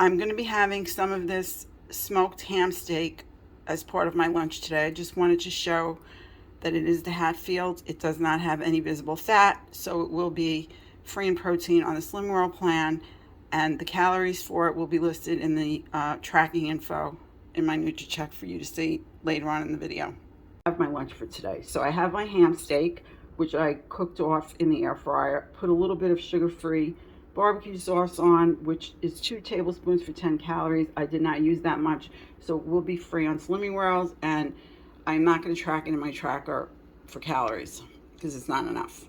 I'm going to be having some of this smoked ham steak as part of my lunch today. I just wanted to show that it is the Hatfield. It does not have any visible fat, so it will be free in protein on the SlimRoe plan, and the calories for it will be listed in the tracking info in my NutriCheck for you to see later on in the video. I have my lunch for today. So I have my ham steak, which I cooked off in the air fryer, put a little bit of sugar-free barbecue sauce on, which is 2 tablespoons for 10 calories. I did not use that much, so it will be free on SlimmerRoe, and I'm not going to track it in my tracker for calories because it's not enough.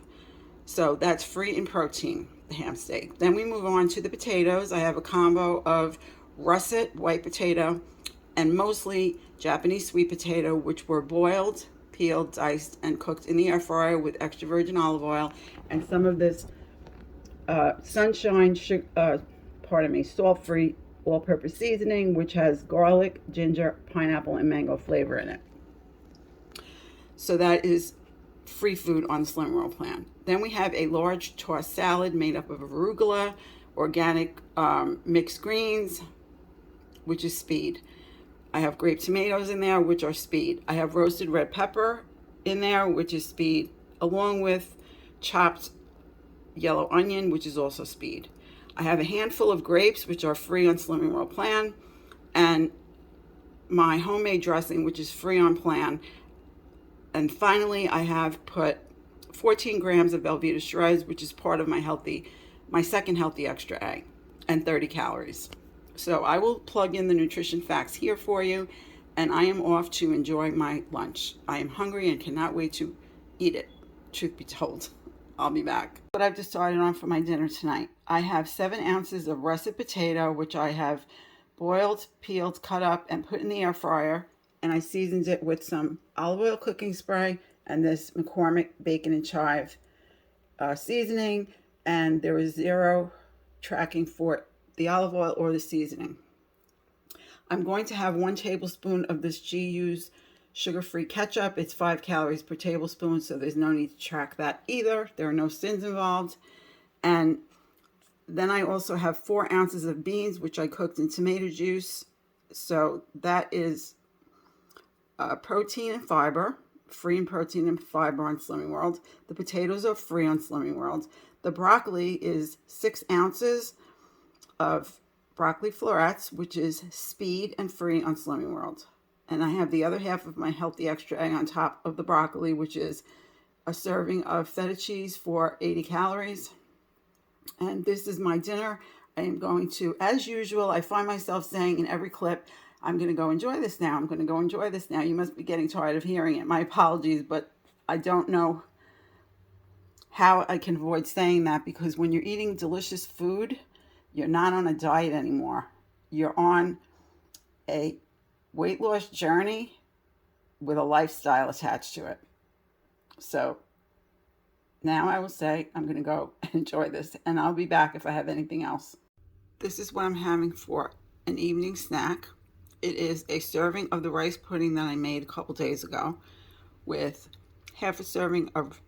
So that's free in protein, the ham steak. Then we move on to the potatoes. I have a combo of russet white potato and mostly Japanese sweet potato, which were boiled, peeled, diced, and cooked in the air fryer with extra virgin olive oil and some of this sunshine, salt-free all-purpose seasoning, which has garlic, ginger, pineapple, and mango flavor in it. So that is free food on the SlimRoe plan. Then we have a large tossed salad made up of arugula, organic mixed greens, which is speed. I have grape tomatoes in there, which are speed. I have roasted red pepper in there, which is speed, along with chopped yellow onion, which is also speed. I have a handful of grapes, which are free on SlimmerRoe plan, and my homemade dressing, which is free on plan. And finally, I have put 14 grams of Velveeta shreds, which is part of my second healthy extra A, and 30 calories. So I will plug in the nutrition facts here for you, and I am off to enjoy my lunch. I am hungry and cannot wait to eat it, truth be told. I'll be back. What I've decided on for my dinner tonight. I have 7 ounces of russet potato, which I have boiled, peeled, cut up, and put in the air fryer. And I seasoned it with some olive oil cooking spray and this McCormick bacon and chive seasoning. And there is 0 tracking for the olive oil or the seasoning. I'm going to have 1 tablespoon of this GU's sugar-free ketchup. It's 5 calories per tablespoon, so there's no need to track that either. There are no sins involved. And then I also have 4 ounces of beans, which I cooked in tomato juice. So that is protein and fiber, free in protein and fiber on SlimmerRoe. The potatoes are free on SlimmerRoe. The broccoli is 6 ounces of broccoli florets, which is speed and free on SlimmerRoe. And I have the other half of my healthy extra egg on top of the broccoli, which is a serving of feta cheese for 80 calories. And this is my dinner. I am going to, as usual, I find myself saying in every clip, I'm going to go enjoy this now. I'm going to go enjoy this now. You must be getting tired of hearing it. My apologies, but I don't know how I can avoid saying that, because when you're eating delicious food, you're not on a diet anymore. You're on a weight loss journey with a lifestyle attached to it. So now I will say I'm going to go enjoy this, and I'll be back if I have anything else. This is what I'm having for an evening snack. It is a serving of the rice pudding that I made a couple days ago with half a serving of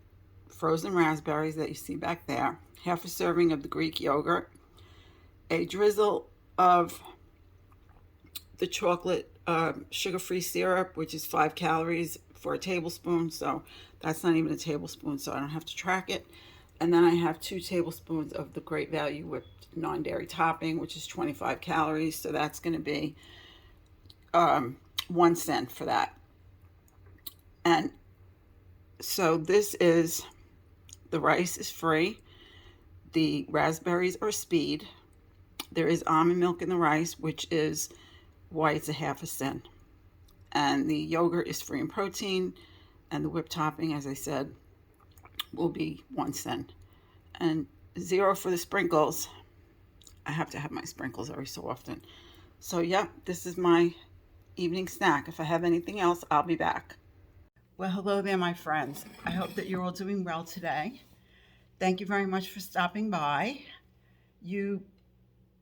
frozen raspberries that you see back there, half a serving of the Greek yogurt, a drizzle of the chocolate sugar-free syrup, which is 5 calories for a tablespoon, so that's not even a tablespoon, so I don't have to track it. And then I have 2 tablespoons of the Great Value whipped non-dairy topping, which is 25 calories, so that's going to be 1 cent for that. And so this is, the rice is free, the raspberries are speed, there is almond milk in the rice, which is why it's a half a cent. And the yogurt is free in protein, and the whipped topping, as I said, will be 1 cent. And 0 for the sprinkles. I have to have my sprinkles every so often. So yeah, this is my evening snack. If I have anything else, I'll be back. Well, hello there, my friends. I hope that you're all doing well today. Thank you very much for stopping by.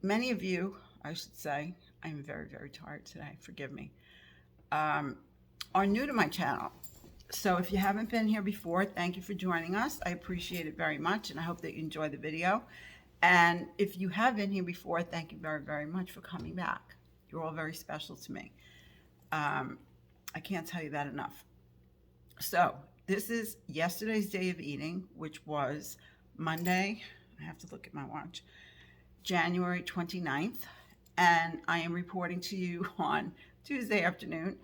Many of you, I should say, I'm very, very tired today, forgive me, are new to my channel. So if you haven't been here before, thank you for joining us. I appreciate it very much, and I hope that you enjoy the video. And if you have been here before, thank you very, very much for coming back. You're all very special to me. I can't tell you that enough. So, this is yesterday's day of eating, which was Monday. I have to look at my watch. January 29th. And I am reporting to you on Tuesday afternoon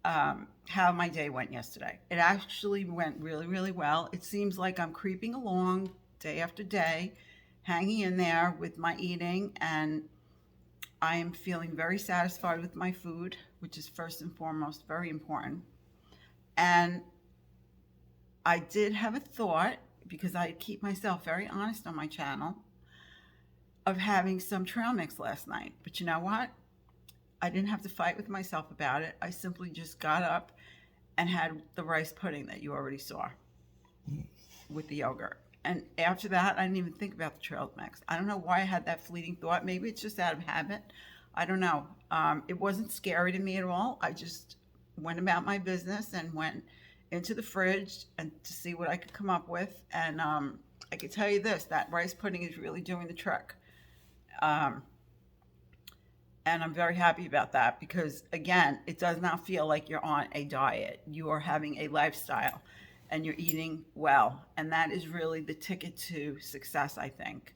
how my day went yesterday. It actually went really, really well. It seems like I'm creeping along day after day, hanging in there with my eating, and I am feeling very satisfied with my food, which is first and foremost very important. And I did have a thought, because I keep myself very honest on my channel, of having some trail mix last night. But you know what? I didn't have to fight with myself about it. I simply just got up and had the rice pudding that you already saw with the yogurt. And after that, I didn't even think about the trail mix. I don't know why I had that fleeting thought. Maybe it's just out of habit. I don't know. It wasn't scary to me at all. I just went about my business and went into the fridge and to see what I could come up with. And I can tell you this, that rice pudding is really doing the trick. And I'm very happy about that because, again, it does not feel like you're on a diet. You are having a lifestyle and you're eating well. And that is really the ticket to success, I think.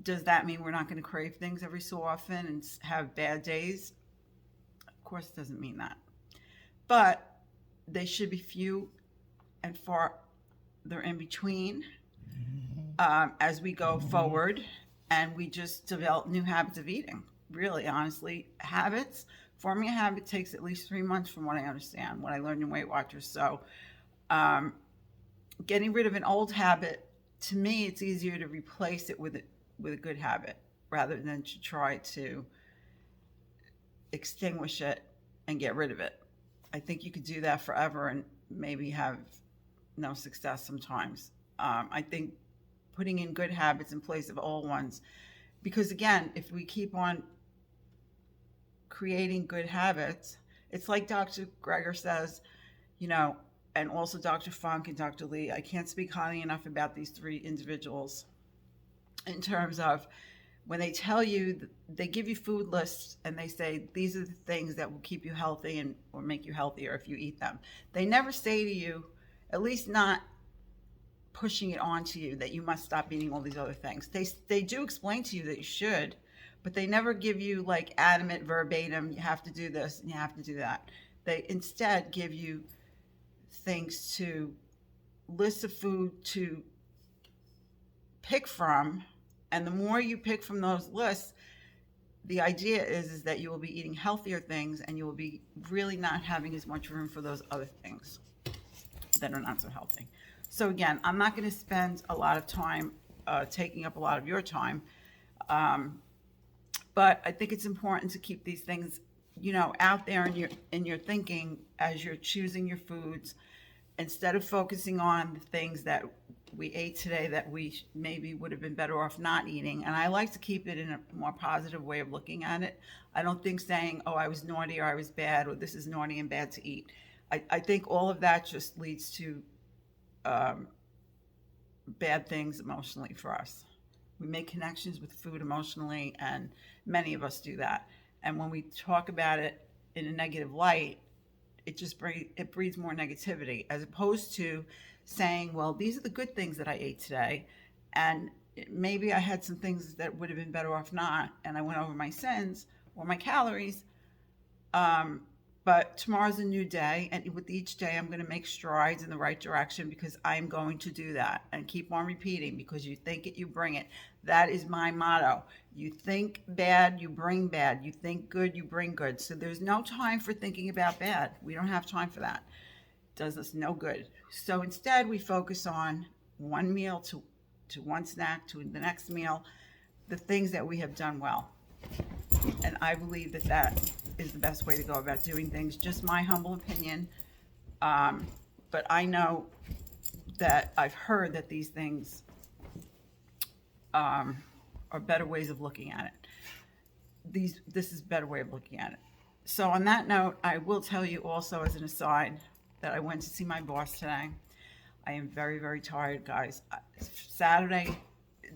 Does that mean we're not going to crave things every so often and have bad days? Of course, it doesn't mean that. But they should be few and far they're in between as we go forward and we just develop new habits of eating. Really, honestly, forming a habit takes at least 3 months from what I understand, what I learned in Weight Watchers. So getting rid of an old habit, to me, it's easier to replace it with a good habit rather than to try to extinguish it and get rid of it. I think you could do that forever and maybe have no success sometimes. I think putting in good habits in place of old ones, because again, if we keep on creating good habits, it's like Dr. Greger says, and also Dr. Funk and Dr. Lee. I can't speak highly enough about these three individuals in terms of when they tell you, they give you food lists and they say, these are the things that will keep you healthy or make you healthier if you eat them. They never say to you, at least not pushing it onto you, that you must stop eating all these other things. They do explain to you that you should, but they never give you like adamant verbatim, you have to do this and you have to do that. They instead give you things lists of food to pick from. And the more you pick from those lists, the idea is that you will be eating healthier things and you will be really not having as much room for those other things that are not so healthy. So again, I'm not going to spend a lot of time taking up a lot of your time. But I think it's important to keep these things, out there in your thinking as you're choosing your foods, instead of focusing on the things that we ate today that we maybe would have been better off not eating. And I like to keep it in a more positive way of looking at it. I don't think saying, oh, I was naughty or I was bad or this is naughty and bad to eat. I think all of that just leads to bad things emotionally for us. We make connections with food emotionally, and many of us do that. And when we talk about it in a negative light, it breeds more negativity, as opposed to saying, well, these are the good things that I ate today, and maybe I had some things that would have been better off not, and I went over my sins or my calories. But tomorrow's a new day, and with each day, I'm going to make strides in the right direction because I'm going to do that and keep on repeating, because you think it, you bring it. That is my motto. You think bad, you bring bad. You think good, you bring good. So there's no time for thinking about bad. We don't have time for that. It does us no good. So instead, we focus on one meal to one snack to the next meal, the things that we have done well. And I believe that is the best way to go about doing things. Just my humble opinion. But I know that I've heard that these things are better ways of looking at it. This is a better way of looking at it. So on that note, I will tell you also as an aside that I went to see my boss today. I am very, very tired, guys. Saturday,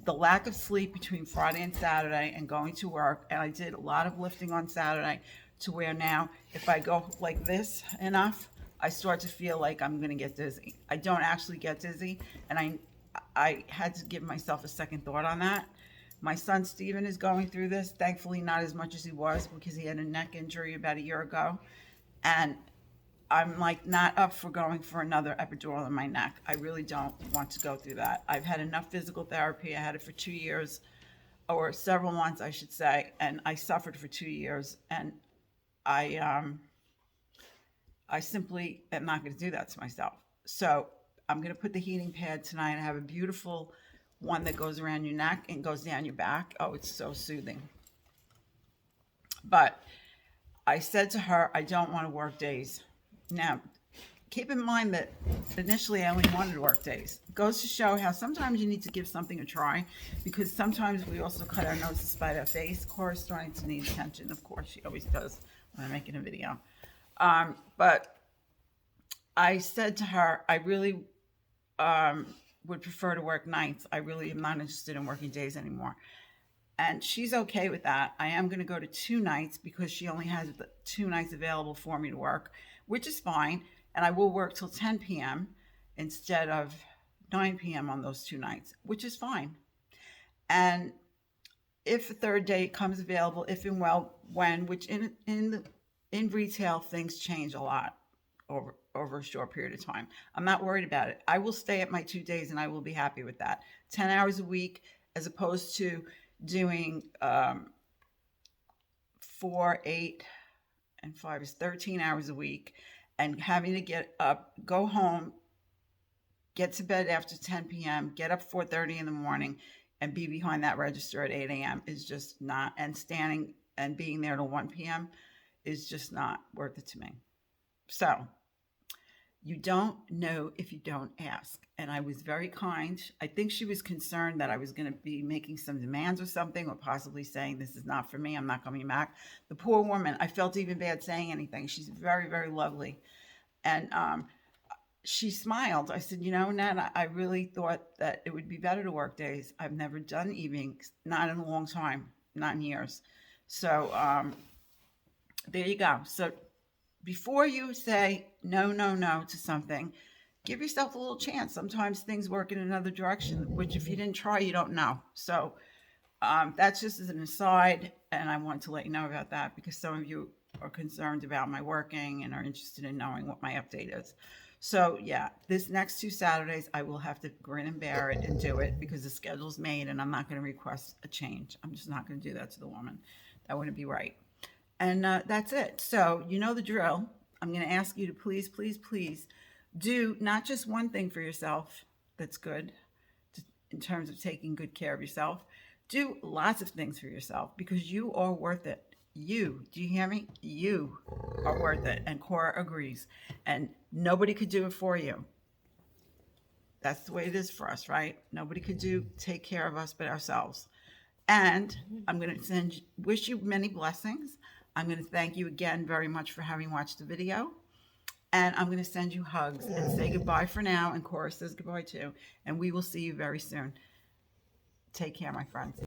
the lack of sleep between Friday and Saturday and going to work, and I did a lot of lifting on Saturday, to where now if I go like this enough, I start to feel like I'm going to get dizzy. I don't actually get dizzy, and I had to give myself a second thought on that. My son Steven is going through this, thankfully not as much as he was, because he had a neck injury about a year ago, and I'm like not up for going for another epidural in my neck. I really don't want to go through that. I've had enough physical therapy. I had it for 2 years, or several months, I should say, and I suffered for 2 years, and I simply am not going to do that to myself. So I'm going to put the heating pad tonight. I have a beautiful one that goes around your neck and goes down your back. Oh, it's so soothing. But I said to her, I don't want to work days. Now, keep in mind that initially I only wanted to work days. It goes to show how sometimes you need to give something a try, because sometimes we also cut our nose to spite our face. Cora's starting to need attention. Of course, she always does when I'm making a video. But I said to her, I really would prefer to work nights. I really am not interested in working days anymore. And she's okay with that. I am going to go to 2 nights because she only has 2 nights available for me to work, which is fine. And I will work till 10 p.m. instead of 9 p.m. on those 2 nights, which is fine. And if a third day comes available, if and when, which in retail, things change a lot over a short period of time. I'm not worried about it. I will stay at my 2 days and I will be happy with that. 10 hours a week, as opposed to doing 4, 8, and 5 is 13 hours a week, and having to get up, go home, get to bed after 10 p.m., get up 4:30 in the morning, and be behind that register at 8 a.m. is just not, and standing and being there till 1 p.m. is just not worth it to me. So you don't know if you don't ask. And I was very kind. I think she was concerned that I was going to be making some demands or something, or possibly saying, this is not for me, I'm not coming back. The poor woman, I felt even bad saying anything. She's very, very lovely. And she smiled. I said, Nat, I really thought that it would be better to work days. I've never done evenings, not in a long time, not in years. So there you go. So before you say no to something, give yourself a little chance. Sometimes things work in another direction, which if you didn't try, you don't know. So that's just as an aside, and I want to let you know about that, because some of you are concerned about my working and are interested in knowing what my update is. So yeah, this next 2 Saturdays, I will have to grin and bear it and do it, because the schedule's made and I'm not going to request a change. I'm just not going to do that to the woman. That wouldn't be right. And that's it. So you know the drill. I'm going to ask you to please, please, please do not just one thing for yourself that's good in terms of taking good care of yourself. Do lots of things for yourself, because you are worth it. You, do you hear me? You are worth it. And Cora agrees. And nobody could do it for you. That's the way it is for us, right? Nobody could take care of us but ourselves. And I'm going to wish you many blessings. I'm going to thank you again very much for having watched the video. And I'm going to send you hugs and say goodbye for now. And Cora says goodbye too. And we will see you very soon. Take care, my friends.